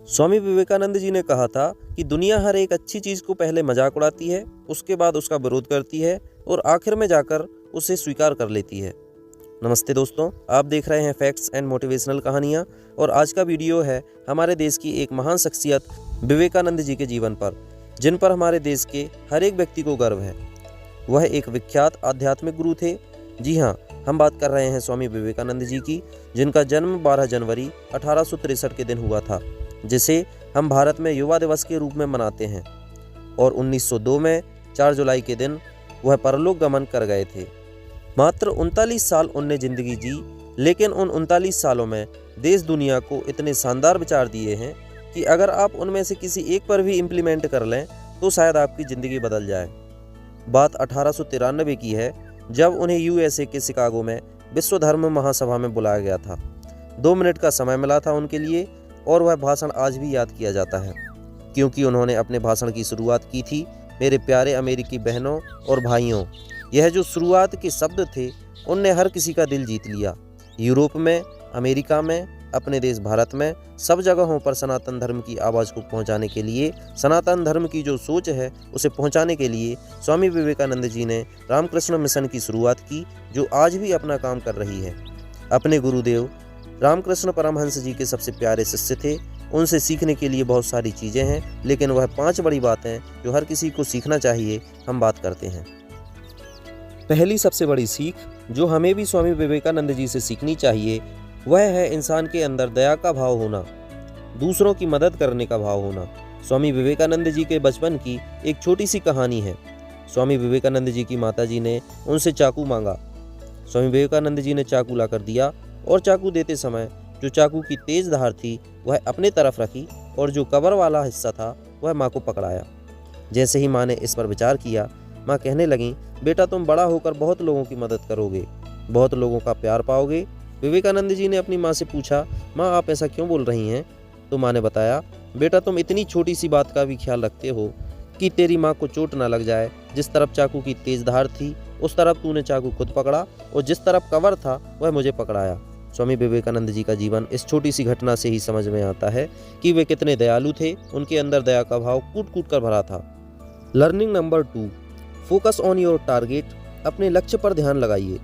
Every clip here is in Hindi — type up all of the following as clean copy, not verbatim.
स्वामी विवेकानंद जी ने कहा था कि दुनिया हर एक अच्छी चीज़ को पहले मजाक उड़ाती है, उसके बाद उसका विरोध करती है और आखिर में जाकर उसे स्वीकार कर लेती है। नमस्ते दोस्तों, आप देख रहे हैं फैक्ट्स एंड मोटिवेशनल कहानियाँ और आज का वीडियो है हमारे देश की एक महान शख्सियत विवेकानंद जी के जीवन पर, जिन पर हमारे देश के हर एक व्यक्ति को गर्व है। वह एक विख्यात आध्यात्मिक गुरु थे। जी हाँ, हम बात कर रहे हैं स्वामी विवेकानंद जी की, जिनका जन्म 12 जनवरी 1863 के दिन हुआ था, जिसे हम भारत में युवा दिवस के रूप में मनाते हैं। और 1902 में 4 जुलाई के दिन वह परलोक गमन कर गए थे। मात्र 39 साल उनने जिंदगी जी, लेकिन उन 39 सालों में देश दुनिया को इतने शानदार विचार दिए हैं कि अगर आप उनमें से किसी एक पर भी इम्प्लीमेंट कर लें तो शायद आपकी ज़िंदगी बदल जाए। बात 1893 की है, जब उन्हें यूएसए के शिकागो में विश्व धर्म महासभा में बुलाया गया था। 2 मिनट का समय मिला था उनके लिए और वह भाषण आज भी याद किया जाता है, क्योंकि उन्होंने अपने भाषण की शुरुआत की थी, मेरे प्यारे अमेरिकी बहनों और भाइयों। यह जो शुरुआत के शब्द थे उनने हर किसी का दिल जीत लिया। यूरोप में, अमेरिका में, अपने देश भारत में, सब जगहों पर सनातन धर्म की आवाज़ को पहुंचाने के लिए, सनातन धर्म की जो सोच है उसे पहुंचाने के लिए स्वामी विवेकानंद जी ने रामकृष्ण मिशन की शुरुआत की, जो आज भी अपना काम कर रही है। अपने गुरुदेव रामकृष्ण परमहंस जी के सबसे प्यारे शिष्य थे। उनसे सीखने के लिए बहुत सारी चीज़ें हैं, लेकिन वह 5 बड़ी बातें जो हर किसी को सीखना चाहिए, हम बात करते हैं। पहली सबसे बड़ी सीख जो हमें भी स्वामी विवेकानंद जी से सीखनी चाहिए, वह है इंसान के अंदर दया का भाव होना, दूसरों की मदद करने का भाव होना। स्वामी विवेकानंद जी के बचपन की एक छोटी सी कहानी है। स्वामी विवेकानंद जी की माता जी ने उनसे चाकू मांगा। स्वामी विवेकानंद जी ने चाकू लाकर दिया और चाकू देते समय जो चाकू की तेज धार थी वह अपने तरफ रखी और जो कवर वाला हिस्सा था वह माँ को पकड़ाया। जैसे ही माँ ने इस पर विचार किया, माँ कहने लगी, बेटा तुम बड़ा होकर बहुत लोगों की मदद करोगे, बहुत लोगों का प्यार पाओगे। विवेकानंद जी ने अपनी माँ से पूछा, माँ आप ऐसा क्यों बोल रही हैं? तो माँ ने बताया, बेटा तुम इतनी छोटी सी बात का भी ख्याल रखते हो कि तेरी माँ को चोट ना लग जाए। जिस तरफ चाकू की तेज धार थी उस तरफ तूने चाकू खुद पकड़ा और जिस तरफ कवर था वह मुझे पकड़ाया। स्वामी विवेकानंद जी का जीवन इस छोटी सी घटना से ही समझ में आता है कि वे कितने दयालु थे। उनके अंदर दया का भाव कूट कूट कर भरा था। Learning number 2, focus on your target. अपने लक्ष्य पर ध्यान लगाइए।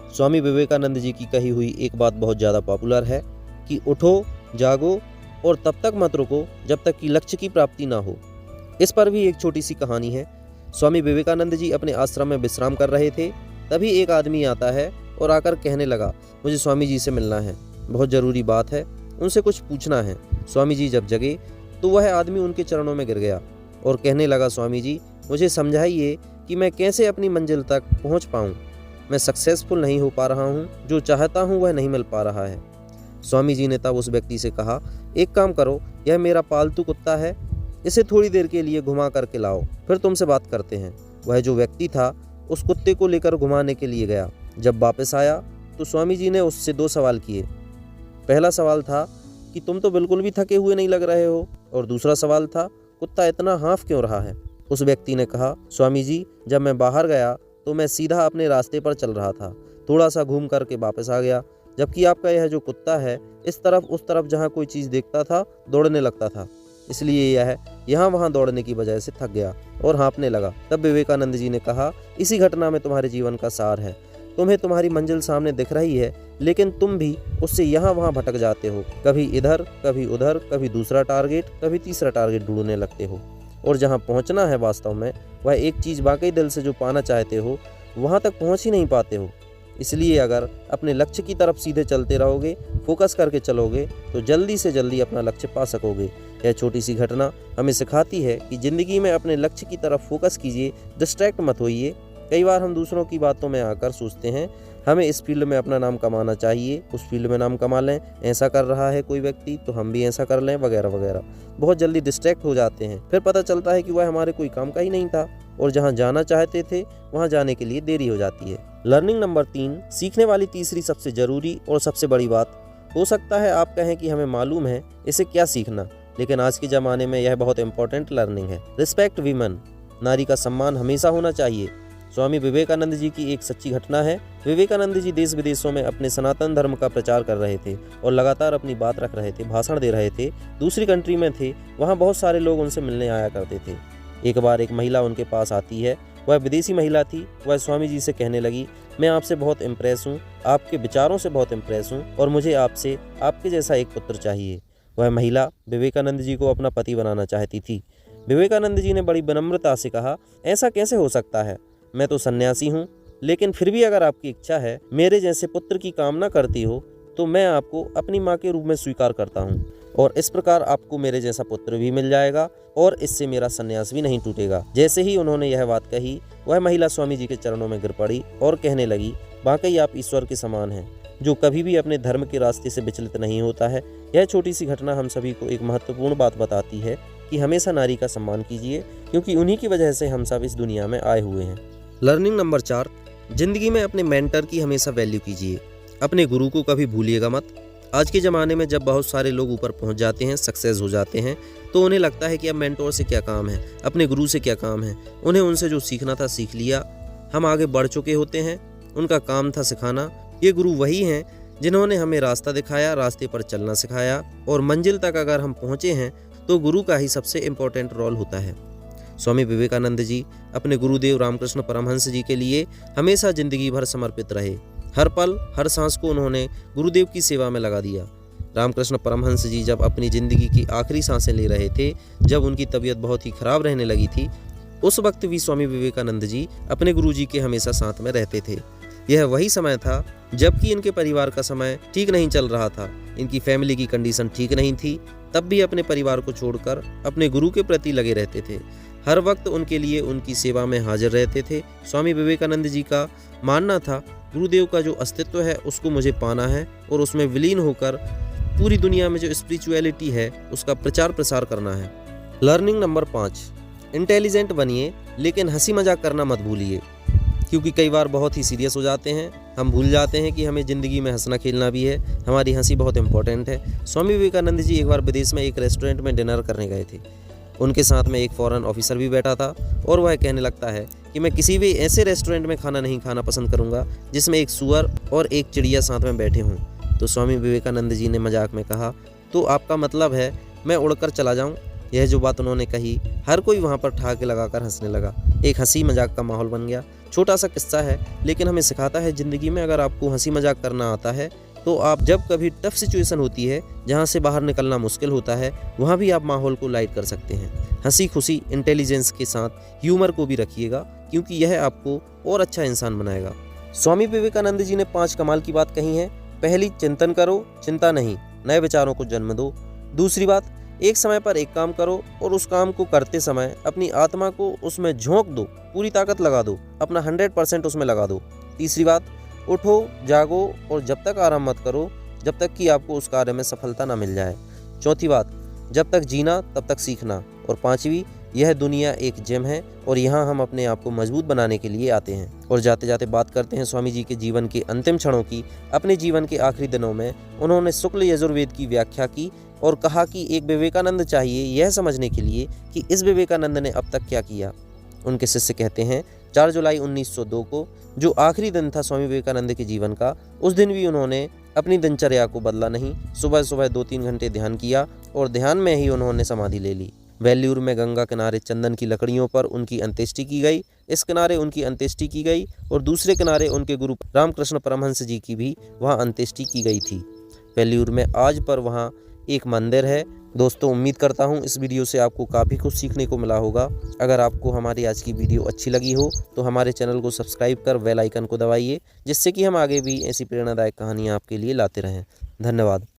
स्वामी विवेकानंद जी की कही हुई एक बात बहुत ज़्यादा पॉपुलर है कि उठो, जागो और तब तक मत रुको जब तक कि लक्ष्य की प्राप्ति ना हो। इस पर भी एक छोटी सी कहानी है। स्वामी विवेकानंद जी अपने आश्रम में विश्राम कर रहे थे, तभी एक आदमी आता है और आकर कहने लगा, मुझे स्वामी जी से मिलना है, बहुत ज़रूरी बात है, उनसे कुछ पूछना है। स्वामी जी जब जगे तो वह आदमी उनके चरणों में गिर गया और कहने लगा, स्वामी जी मुझे समझाइए कि मैं कैसे अपनी मंजिल तक पहुंच पाऊं। मैं सक्सेसफुल नहीं हो पा रहा हूं, जो चाहता हूं वह नहीं मिल पा रहा है। स्वामी जी ने तब उस व्यक्ति से कहा, एक काम करो, यह मेरा पालतू कुत्ता है, इसे थोड़ी देर के लिए घुमा करके लाओ, फिर तुमसे बात करते हैं। वह जो व्यक्ति था उस कुत्ते को लेकर घुमाने के लिए गया। जब वापस आया तो स्वामी जी ने उससे 2 सवाल किए। पहला सवाल था कि तुम तो बिल्कुल भी थके हुए नहीं लग रहे हो, और दूसरा सवाल था, कुत्ता इतना हाँफ क्यों रहा है? उस व्यक्ति ने कहा, स्वामी जी जब मैं बाहर गया तो मैं सीधा अपने रास्ते पर चल रहा था, थोड़ा सा घूम करके वापस आ गया, जबकि आपका यह जो कुत्ता है इस तरफ उस तरफ जहाँ कोई चीज़ देखता था दौड़ने लगता था, इसलिए यह यहाँ वहाँ दौड़ने की वजह से थक गया और हाँफने लगा। तब विवेकानंद जी ने कहा, इसी घटना में तुम्हारे जीवन का सार है। तुम्हें तुम्हारी मंजिल सामने दिख रही है, लेकिन तुम भी उससे यहाँ वहाँ भटक जाते हो, कभी इधर कभी उधर, कभी दूसरा टारगेट, कभी तीसरा टारगेट ढूंढने लगते हो, और जहाँ पहुँचना है वास्तव में, वह एक चीज़ वाकई दिल से जो पाना चाहते हो वहाँ तक पहुँच ही नहीं पाते हो। इसलिए अगर अपने लक्ष्य की तरफ सीधे चलते रहोगे, फोकस करके चलोगे, तो जल्दी से जल्दी अपना लक्ष्य पा सकोगे। यह छोटी सी घटना हमें सिखाती है कि ज़िंदगी में अपने लक्ष्य की तरफ फोकस कीजिए, डिस्ट्रैक्ट मत होइए। कई बार हम दूसरों की बातों में आकर सोचते हैं हमें इस फील्ड में अपना नाम कमाना चाहिए, उस फील्ड में नाम कमा लें, ऐसा कर रहा है कोई व्यक्ति तो हम भी ऐसा कर लें, वगैरह वगैरह। बहुत जल्दी डिस्ट्रैक्ट हो जाते हैं, फिर पता चलता है कि वह हमारे कोई काम का ही नहीं था और जहां जाना चाहते थे वहां जाने के लिए देरी हो जाती है। लर्निंग नंबर 3, सीखने वाली तीसरी सबसे ज़रूरी और सबसे बड़ी बात। हो सकता है आप कहें कि हमें मालूम है इसे क्या सीखना, लेकिन आज के ज़माने में यह बहुत इंपॉर्टेंट लर्निंग है। Respect women. नारी का सम्मान हमेशा होना चाहिए। स्वामी विवेकानंद जी की एक सच्ची घटना है। विवेकानंद जी देश विदेशों में अपने सनातन धर्म का प्रचार कर रहे थे और लगातार अपनी बात रख रहे थे, भाषण दे रहे थे। दूसरी कंट्री में थे, वहाँ बहुत सारे लोग उनसे मिलने आया करते थे। एक बार एक महिला उनके पास आती है। वह विदेशी महिला थी। वह स्वामी जी से कहने लगी, मैं आपसे बहुत इम्प्रेस हूँ, आपके विचारों से बहुत इम्प्रेस हूँ और मुझे आपसे आपके जैसा एक पुत्र चाहिए। वह महिला विवेकानंद जी को अपना पति बनाना चाहती थी। विवेकानंद जी ने बड़ी विनम्रता से कहा, ऐसा कैसे हो सकता है, मैं तो सन्यासी हूँ, लेकिन फिर भी अगर आपकी इच्छा है, मेरे जैसे पुत्र की कामना करती हो, तो मैं आपको अपनी माँ के रूप में स्वीकार करता हूँ और इस प्रकार आपको मेरे जैसा पुत्र भी मिल जाएगा और इससे मेरा संन्यास भी नहीं टूटेगा। जैसे ही उन्होंने यह बात कही, वह महिला स्वामी जी के चरणों में गिर पड़ी और कहने लगी, वाकई आप ईश्वर के समान हैं, जो कभी भी अपने धर्म के रास्ते से विचलित नहीं होता है। यह छोटी सी घटना हम सभी को एक महत्वपूर्ण बात बताती है कि हमेशा नारी का सम्मान कीजिए, क्योंकि उन्हीं की वजह से हम सब इस दुनिया में आए हुए हैं। लर्निंग नंबर 4, जिंदगी में अपने मेंटर की हमेशा वैल्यू कीजिए। अपने गुरु को कभी भूलिएगा मत। आज के ज़माने में जब बहुत सारे लोग ऊपर पहुंच जाते हैं, सक्सेस हो जाते हैं, तो उन्हें लगता है कि अब मेंटोर से क्या काम है, अपने गुरु से क्या काम है, उन्हें उनसे जो सीखना था सीख लिया, हम आगे बढ़ चुके होते हैं, उनका काम था सिखाना। ये गुरु वही हैं जिन्होंने हमें रास्ता दिखाया, रास्ते पर चलना सिखाया और मंजिल तक अगर हम पहुँचे हैं तो गुरु का ही सबसे इम्पोर्टेंट रोल होता है। स्वामी विवेकानंद जी अपने गुरुदेव रामकृष्ण परमहंस जी के लिए हमेशा जिंदगी भर समर्पित रहे। हर पल हर सांस को उन्होंने गुरुदेव की सेवा में लगा दिया। रामकृष्ण परमहंस जी जब अपनी ज़िंदगी की आखिरी सांसें ले रहे थे, जब उनकी तबीयत बहुत ही खराब रहने लगी थी, उस वक्त भी स्वामी विवेकानंद जी अपने गुरु जी के हमेशा साथ में रहते थे। यह वही समय था जबकि इनके परिवार का समय ठीक नहीं चल रहा था, इनकी फैमिली की कंडीशन ठीक नहीं थी, तब भी अपने परिवार को छोड़कर अपने गुरु के प्रति लगे रहते थे। हर वक्त उनके लिए उनकी सेवा में हाजिर रहते थे। स्वामी विवेकानंद जी का मानना था, गुरुदेव का जो अस्तित्व है उसको मुझे पाना है और उसमें विलीन होकर पूरी दुनिया में जो स्पिरिचुअलिटी है उसका प्रचार प्रसार करना है। लर्निंग नंबर 5, इंटेलिजेंट बनिए लेकिन हंसी मजाक करना मत भूलिए, क्योंकि कई बार बहुत ही सीरियस हो जाते हैं, हम भूल जाते हैं कि हमें ज़िंदगी में हंसना खेलना भी है, हमारी हंसी बहुत इंपॉर्टेंट है। स्वामी विवेकानंद जी एक बार विदेश में एक रेस्टोरेंट में डिनर करने गए थे। उनके साथ में एक फॉरेन ऑफिसर भी बैठा था और वह कहने लगता है कि मैं किसी भी ऐसे रेस्टोरेंट में खाना नहीं खाना पसंद करूंगा जिसमें एक सुअर और एक चिड़िया साथ में बैठे हों। तो स्वामी विवेकानंद जी ने मजाक में कहा, तो आपका मतलब है मैं उड़कर चला जाऊं? यह जो बात उन्होंने कही, हर कोई वहां पर ठहाके लगाकर हंसने लगा। एक हंसी मजाक का माहौल बन गया। छोटा सा किस्सा है, लेकिन हमें सिखाता है ज़िंदगी में अगर आपको हंसी मजाक करना आता है तो आप जब कभी टफ सिचुएशन होती है जहां से बाहर निकलना मुश्किल होता है, वहां भी आप माहौल को लाइट कर सकते हैं। हंसी खुशी इंटेलिजेंस के साथ ह्यूमर को भी रखिएगा, क्योंकि यह आपको और अच्छा इंसान बनाएगा। स्वामी विवेकानंद जी ने 5 कमाल की बात कही है। पहली, चिंतन करो, चिंता नहीं, नए विचारों को जन्म दो। दूसरी बात, एक समय पर एक काम करो और उस काम को करते समय अपनी आत्मा को उसमें झोंक दो, पूरी ताकत लगा दो, अपना 100% उसमें लगा दो। तीसरी बात, उठो, जागो और जब तक आराम मत करो जब तक कि आपको उस कार्य में सफलता ना मिल जाए। चौथी बात, जब तक जीना तब तक सीखना। और पांचवी, यह दुनिया एक जिम है और यहाँ हम अपने आप को मजबूत बनाने के लिए आते हैं। और जाते जाते बात करते हैं स्वामी जी के जीवन के अंतिम क्षणों की। अपने जीवन के आखिरी दिनों में उन्होंने शुक्ल यजुर्वेद की व्याख्या की और कहा कि एक विवेकानंद चाहिए यह समझने के लिए कि इस विवेकानंद ने अब तक क्या किया। उनके शिष्य कहते हैं 4 जुलाई 1902 को, जो आखिरी दिन था स्वामी विवेकानंद के जीवन का, उस दिन भी उन्होंने अपनी दिनचर्या को बदला नहीं। सुबह सुबह 2-3 घंटे ध्यान किया और ध्यान में ही उन्होंने समाधि ले ली। वेल्लूर में गंगा किनारे चंदन की लकड़ियों पर उनकी अंत्येष्टि की गई। इस किनारे उनकी अंत्येष्टि की गई और दूसरे किनारे उनके गुरु रामकृष्ण परमहंस जी की भी वहाँ अंत्येष्टि की गई थी। वेल्लूर में आज पर वहाँ एक मंदिर है। दोस्तों, उम्मीद करता हूँ इस वीडियो से आपको काफ़ी कुछ सीखने को मिला होगा। अगर आपको हमारी आज की वीडियो अच्छी लगी हो तो हमारे चैनल को सब्सक्राइब कर बेल आइकन को दबाइए, जिससे कि हम आगे भी ऐसी प्रेरणादायक कहानियाँ आपके लिए लाते रहें। धन्यवाद।